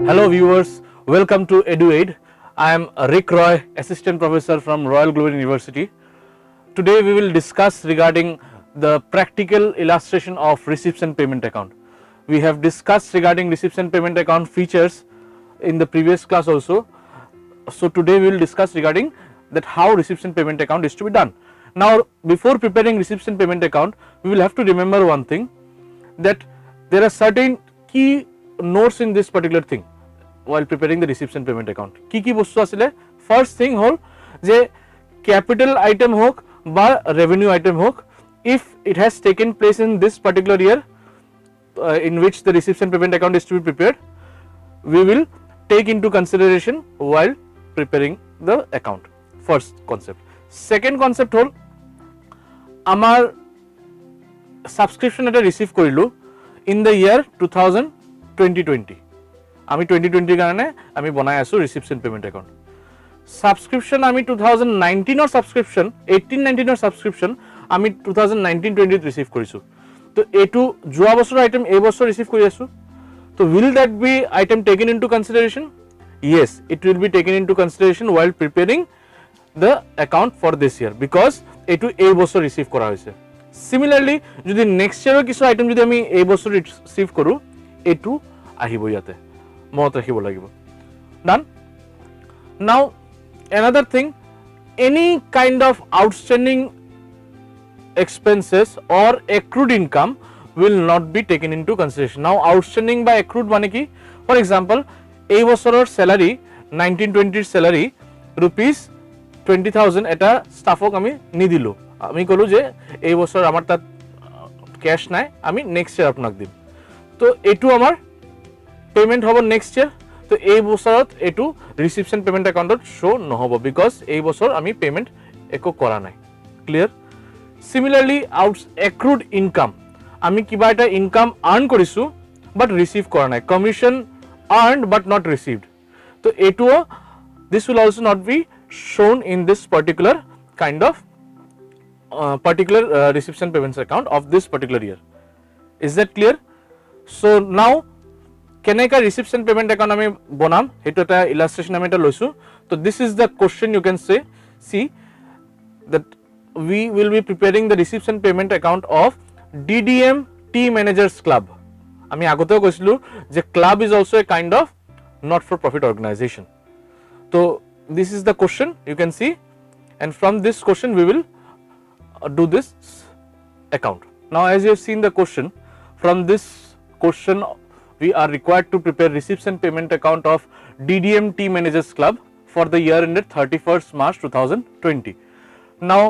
Hello viewers, welcome to EduAid. I am Rick Roy, Assistant Professor from Royal Global University. Today we will discuss regarding the practical illustration of receipts and payment account. We have discussed regarding receipts and payment account features in the previous class also. So today we will discuss regarding that how receipts and payment account is to be done. Now before preparing receipts and payment account, we will have to remember one thing, that there are certain key notes in this particular thing while preparing the receipts and payment account. কি বস্তু আসলে first thing হল যে capital item হোক বা revenue item হোক, if it has taken place in this particular year in which the receipts and payment account is to be prepared, we will take into consideration while preparing the account. First concept. Second concept হল আমার subscription এটা receive করিলো in the year 2020 আমি 2020 কারণে আমি বনাই আছো receipts and payment account. Subscription আমি 2019 এর সাবস্ক্রিপশন 18-19 এর সাবস্ক্রিপশন আমি 2019-20 রিসিভ কৰিছো। তো এটু যোৱা বছৰ আইটেম এই বছৰ রিসিভ কৰি আছো। তো will that be item taken into consideration? Yes, it will be taken into consideration while preparing the account for this year because এটু এই বছৰ রিসিভ কৰা হৈছে। Similarly, যদি নেক্সট ইয়াৰৰ কিছু আইটেম যদি আমি এই বছৰ রিসিভ কৰো, এটু আহিব ইয়াতে মনত ৰাখিব লাগিব। Done? Now another thing, any kind of outstanding expenses or accrued income will not be taken into consideration. Now outstanding by accrued মানে কি? For example, এই বছৰৰ স্যালারি 1920 স্যালারি rupees 20,000 এটা স্টাফক আমি নিদিলো। আমি কলো যে এই বছৰ আমাৰ তাত ক্যাশ নাই, আমি নেক্সট ইয়াৰ আপোনাক দিম। তো এটু আমাৰ পেমেন্ট হ'ব নেক্সট ইয়াৰ। তো এই বছৰত এটু রিসিপ্টস এন্ড পেমেন্ট অ্যাকাউন্টত শো নহব বিকজ এই বছৰ আমি পেমেন্ট একো কৰা নাই। ক্লিয়াৰ? সিমিলারলি accrued income, আমি কিবা এটা ইনকাম আর্ন কৰিছো বাট রিসিভ কৰা নাই, commission earned but not received. তো এটুও this will also not be shown in this particular kind of receipts and payments account of this particular year. Is that clear? So now কেনেকা receipts and payment account আমি বনাম হেতু এটা illustration আমি এটা লৈছো। তো this is the question you can see that we will be preparing the receipts and payment account of DDM Tea Managers Club. আমি আগতেও কৈছিলো যে club is also a kind of not for profit organization. So this is the question you can see, and from this question we will do this account. Now as you have seen the question, from this question we are required to prepare receipts and payment account of DDM Tea Managers Club for the year ended 31st March 2020. Now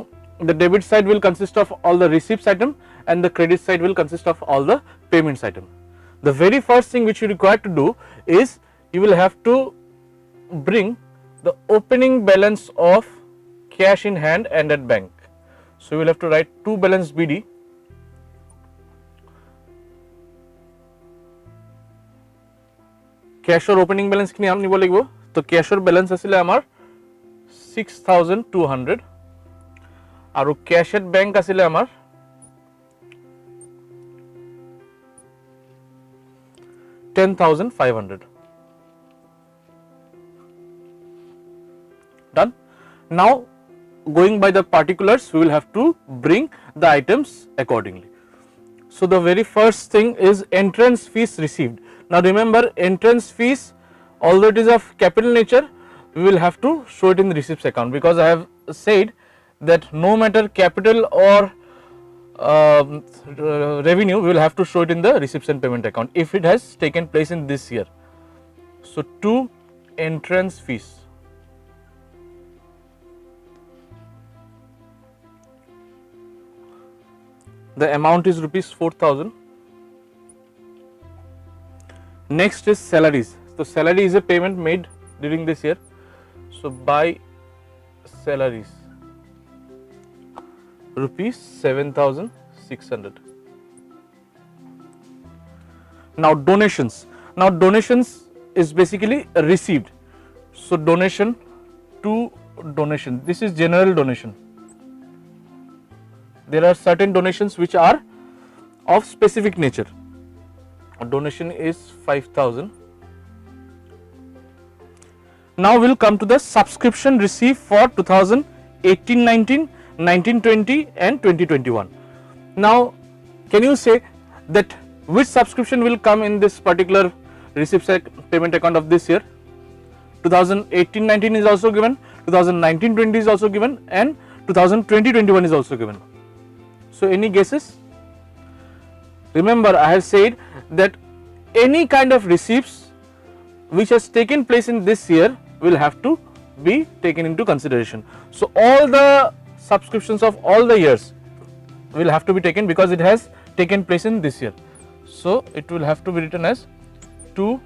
the debit side will consist of all the receipts item and the credit side will consist of all the payments item. The very first thing which you require to do is you will have to bring the opening balance of cash in hand and at bank. So you will have to write to balance BD ক্যাশৰ opening balance খিনি আমি নিব লাগিব। তো ক্যাশৰ balance আছিল আমাৰ 6200 আৰু cash এট bank আছিল আমাৰ 10500। Done? Now going by the particulars, we will have to bring the items accordingly. So the very first thing is entrance fees received. Now remember, entrance fees, although it is of capital nature, we will have to show it in the receipts account because I have said that no matter capital or revenue, we will have to show it in the receipts and payment account if it has taken place in this year. So to entrance fees, the amount is rupees 4,000. Next is salaries. So salary is a payment made during this year. So by salaries, rupees 7,600. Now donations. Now donations is basically received. So donation to donation. This is general donation. There are certain donations which are of specific nature. A donation is 5,000 Now we'll come to the subscription received for 2018-19, 19-20 and 2021. Now can you say that which subscription will come in this particular receipts payment account of this year? 2018-19 is also given, 2019-20 is also given, and 2020-21 is also given. So any guesses? Remember, I have said that any kind of receipts which has taken place in this year will have to be taken into consideration. So all the subscriptions of all the years will have to be taken because it has taken place in this year. So it will have to be written as 2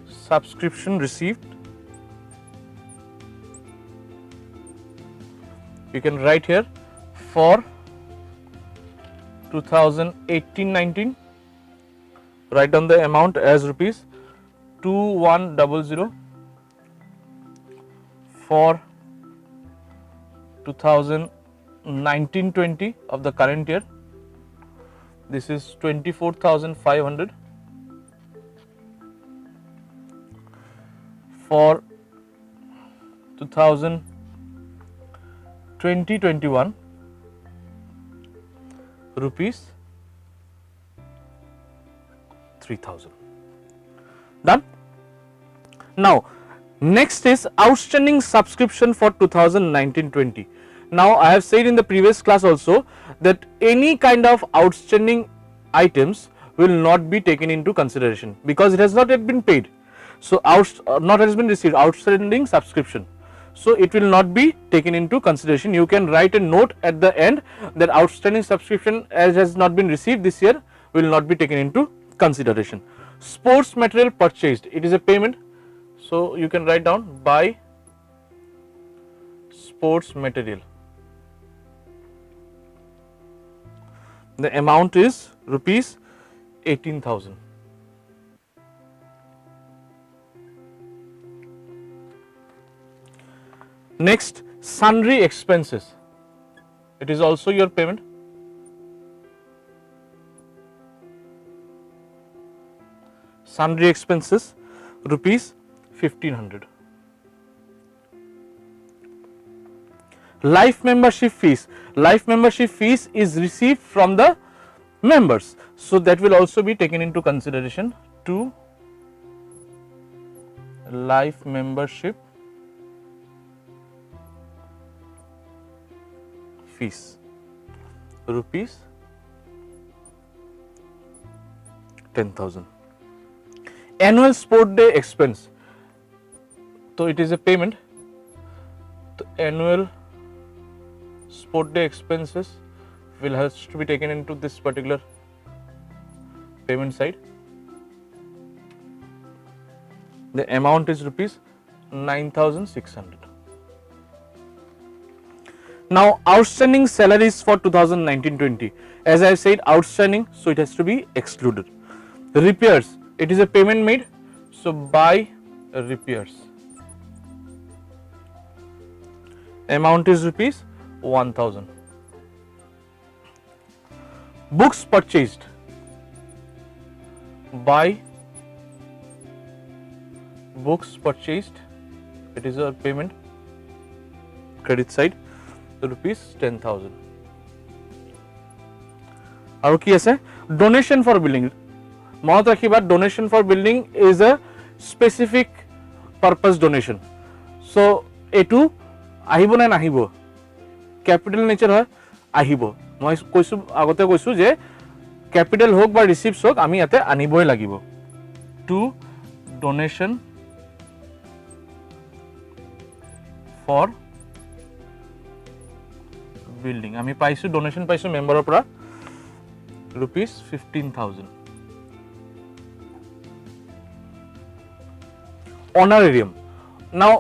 subscription received. You can write here for 2018-19, write down the amount as rupees 2100. For 2019-20 of the current year, this is 24,500. For 2020-21, rupees 3,000. Done. Now next is outstanding subscription for 2019-20. Now I have said in the previous class also that any kind of outstanding items will not be taken into consideration because it has not yet been paid. So not has been received, outstanding subscription. So it will not be taken into consideration. You can write a note at the end that outstanding subscription as has not been received this year will not be taken into consideration. Sports material purchased, it is a payment. So you can write down buy sports material. The amount is rupees 18,000. Next, sundry expenses. It is also your payment. Sundry expenses, rupees 1,500. Life membership fees. Life membership fees is received from the members. So that will also be taken into consideration to life membership fees, rupees 10,000. Annual sport day expense. So it is a payment. The annual sport day expenses will have to be taken into this particular payment side. The amount is rupees 9,600. Now outstanding salaries for 2019-20. As I said, outstanding, so it has to be excluded. Repairs, it is a payment made, so buy repairs. Amount is rupees 1,000. Books purchased, buy books purchased, it is a payment, credit side, rupees 10,000. আৰু কি আছে donation for building. মনত ৰাখিবা donation for building is a specific purpose donation. So এটো আহিব না নাহিব, capital nature হয়, আহিব। মই কৈছো আগতে কৈছো যে ক্যাপিটাল হোক বা রিসিপ্টস হোক আমি ইয়াতে আনিবই লাগিব। টু ডোনেশন ফর বিল্ডিং, আমি পাইছো ডোনেশন পাইছো মেম্বাৰৰ পৰা rupees 15,000. অনারেরিয়াম. নাও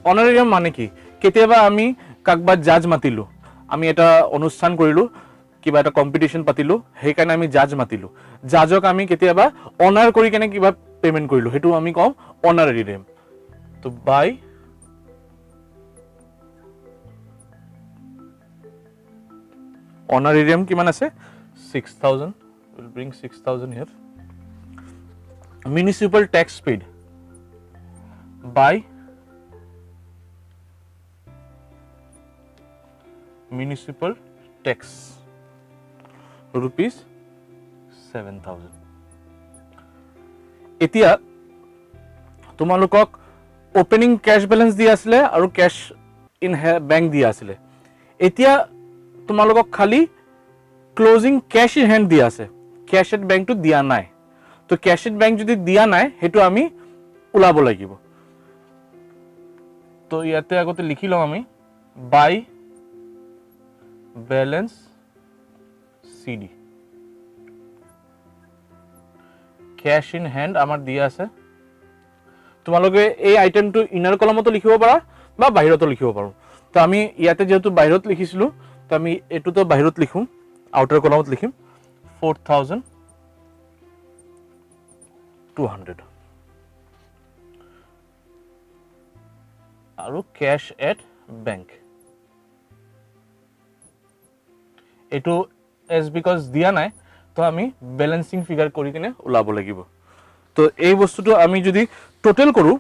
অনারেরিয়াম মানে কি, কেতিয়াবা আমি কাকবা জাজ মাতিলো, আমি এটা অনুষ্ঠান কৰিলো, কিবা এটা কম্পিটিশন পাতিলো, সেই কাৰণে আমি জাজ মাতিলো, জাজক আমি কেতিয়াবা অনাৰ কৰি কেনে কিবা পেমেন্ট কৰিলো, হেতু আমি কম অনারেরিয়াম। তো বাই অনারেরিয়াম কিমান আছে 6,000, will bring 6,000 here. municipal tax paid by municipal tax rupees 7,000. এতিয়া তোমালোকক ওপেনিং ক্যাশ বেলেন্স দিয়া আছিলে আৰু ক্যাশ ইন বেংক দিয়া আছিলে এতিয়া তোমালোকক খালি ক্লোজিং ক্যাশ ইন হ্যান্ড দিয়া আছে ক্যাশ এট বেংক তো দিয়া নাই তো ক্যাশ এট বেংক যদি দিয়া নাই হেতু আমি উলাব লাগিব তো ইয়াতে আগতে লিখি লম আমি by balance CD cash in hand আমার দিয়া আছে তোমালোকে এই আইটেমটো ইনার কলমতো লিখিব পাৰা বা বাহিৰতো লিখিব পাৰো তো আমি ইয়াতে যেহেতু বাহিৰত লিখিছিলো তো আমি এটোতো বাহিৰত লিখুম আউটাৰ কলমত লিখিম 4,200 আৰু ক্যাশ এট বেংক এটো এজ বিকজ দিয়া নাই তো আমি ব্যালেন্সিং ফিগার কৰি কিনে উলাব লাগিব তো এই বস্তুটো আমি যদি টোটাল কৰো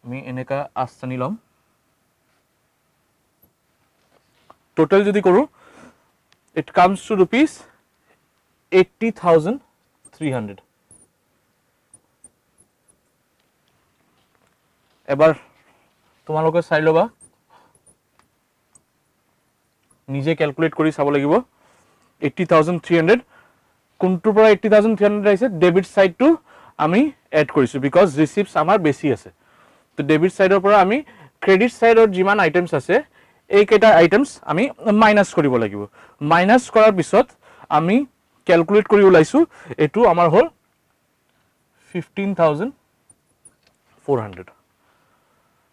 আমি এনেকা আস্তানি লম টোটাল যদি কৰো it comes to rupees 80,300 এবার তোমালোকে চাই লবা নিজে ক্যালকুলেট কৰি চাব লাগিব 80,300 কোনটোৰ পৰা 80,300 আইছে ডেবিট সাইডটো আমি এড কৰিছো বিকজ ৰিসিপ্টস আমাৰ বেছি আছে তো ডেবিট সাইডৰ পৰা আমি ক্ৰেডিট সাইডৰ যিমান আইটেমস আছে এই কেটা আইটেমস আমি মাইনাস কৰিব লাগিব মাইনাস কৰাৰ পিছত আমি ক্যালকুলেট কৰি উলাইছো এটো আমাৰ হল 15,400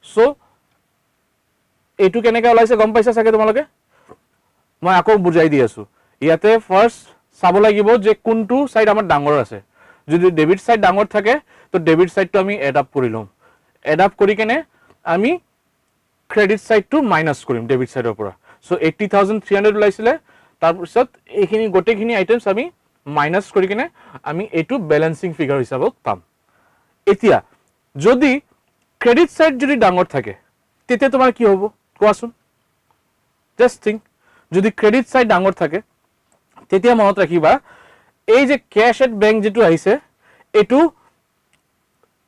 সো এটো কেনেকা ওলাইছে গম পাইছা সাকে তোমালোকে মই আকৌ বুজাই দি আছো ইয়াতে ফার্স্ট চাব লাগিব যে কোনটো সাইড আমাৰ ডাঙৰ আছে যদি ডেবিট সাইড ডাঙৰ থাকে তো ডেবিট সাইডটো আমি এড আপ কৰি লম এড আপ কৰি কেনে আমি ক্রেডিট সাইডটো মাইনাস কৰিম ডেবিট সাইডৰ পৰা সো 80,300 ওলাইছিলে তাৰ পিছত এইখিনি গোটেইখিনি আইটেমস আমি মাইনাস কৰি কেনে আমি এটো ব্যালেন্সিং ফিগার হিচাপত পাম এতিয়া যদি ক্রেডিট সাইড যদি ডাঙৰ থাকে তেতিয়া তোমাৰ কি হ'ব কোৱাচোন জাস্ট থিংক যদি ক্রেডিট সাইড ডাঙৰ থাকে তেতিয়া মনত ৰাখিবা এই যে ক্যাশ এট বেংক যেটো আহিছে এটো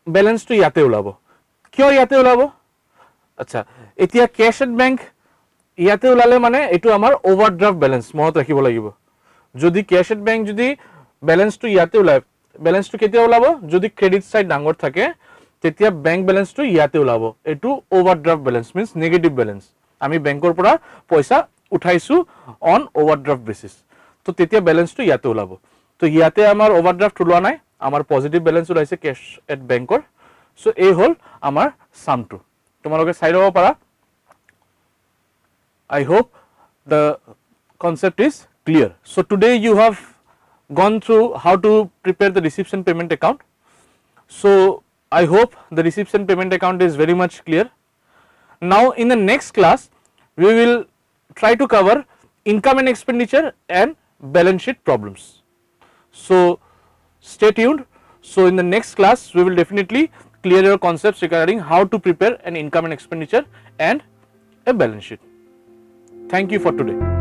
ব্যালেন্সটো ইয়াতে ওলাব কিয় ইয়াতে ওলাব আচ্ছা এতিয়া ক্যাশ এট বেংক ইয়াতে ওলালে মানে এটো আমাৰ ওভারড্রাফট ব্যালেন্স মনত ৰাখিব লাগিব যদি ক্যাশ এট বেংক যদি ব্যালেন্সটো ইয়াতে ওলায় ব্যালেন্সটো কেতিয়া ওলাব যদি ক্রেডিট সাইড ডাঙৰ থাকে তেতিয়া বেংক ব্যালেন্সটো ইয়াতে ওলাব এটো overdraft balance means negative balance আমি বেংকৰ পৰা পইচা উঠাইছো অন ওভারড্রাফট বেসিস তো তেতিয়া ব্যালেন্সটো ইয়াতে ওলাব তো ইয়াতে আমাৰ ওভারড্রাফট ওলোৱা নাই আমাৰ পজিটিভ ব্যালেন্স ওলাইছে ক্যাশ এট বেংকৰ সো এই হল আমাৰ সামটো তোমালোকে চাই লব পাৰা I hope the concept is clear. So today you have gone through how to prepare the receipts and payment account. So I hope the receipts and payment account is very much clear. Now in the next class we will try to cover income and expenditure and balance sheet problems. So stay tuned. So in the next class we will definitely clear your concepts regarding how to prepare an income and expenditure and a balance sheet. Thank you for today.